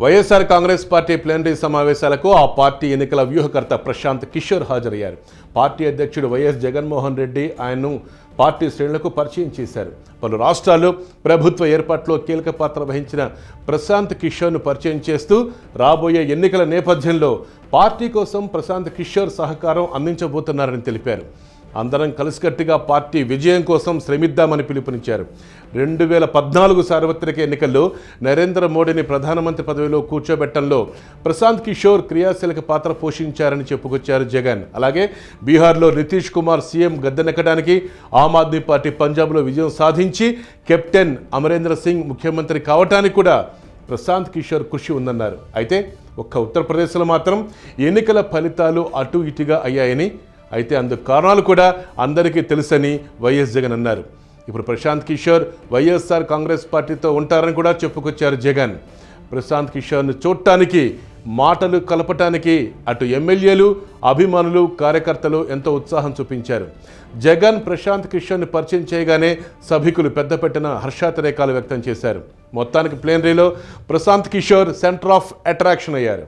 YSR Congress party plenary సమావేశాలకు ఆ party ఎన్నికల వ్యూహకర్త ప్రశాంత్ కిషోర్ హాజరయ్యారు. పార్టీ అధ్యక్షుడు వైఎస్ జగన్మోహన్ రెడ్డి ఆయన్ను పార్టీ శ్రేణులకు పరిచయం చేశారు. పలు రాష్ట్రాల్లో ప్రభుత్వ ఏర్పాటులో కీలక పాత్ర వహించిన ప్రశాంత్ కిషోర్ను పరిచయం చేస్తూ రాబోయే ఎన్నికల నేపథ్యంలో పార్టీ కోసం ప్రశాంత్ కిషోర్ సహకారం అందించబోతున్నారని తెలిపారు. అందరం కలిసికట్టుగా పార్టీ విజయం కోసం శ్రమిద్దామని పిలుపునిచ్చారు. 2014 సార్వత్రిక ఎన్నికల్లో నరేంద్ర మోడీని ప్రధానమంత్రి పదవిలో కూర్చోబెట్టడంలో ప్రశాంత్ కిషోర్ క్రియాశీలక పాత్ర పోషించారని చెప్పుకొచ్చారు జగన్. అలాగే బీహార్లో నితీష్ కుమార్ సీఎం గద్దెనెక్కడానికి, ఆమ్ ఆద్మీ పార్టీ పంజాబ్లో విజయం సాధించి కెప్టెన్ అమరేంద్ర సింగ్ ముఖ్యమంత్రి కావటానికి కూడా ప్రశాంత్ కిషోర్ కృషి ఉందన్నారు. అయితే ఒక్క ఉత్తరప్రదేశ్లో మాత్రం ఎన్నికల ఫలితాలు అటు ఇటుగా అయ్యాయని, అయితే అందుకు కారణాలు కూడా అందరికీ తెలుసని వైఎస్ జగన్ అన్నారు. ఇప్పుడు ప్రశాంత్ కిషోర్ వైఎస్ఆర్ కాంగ్రెస్ పార్టీతో ఉంటారని కూడా చెప్పుకొచ్చారు జగన్. ప్రశాంత్ కిషోర్ను చూడటానికి, మాటలు కలపటానికి అటు ఎమ్మెల్యేలు, అభిమానులు, కార్యకర్తలు ఎంతో ఉత్సాహం చూపించారు. జగన్ ప్రశాంత్ కిషోర్ని పరిచయం చేయగానే సభికులు పెద్దపెట్టిన హర్షాతిరేకాలు వ్యక్తం చేశారు. మొత్తానికి ప్లీనరీలో Prashant Kishor centre of attraction అయ్యారు.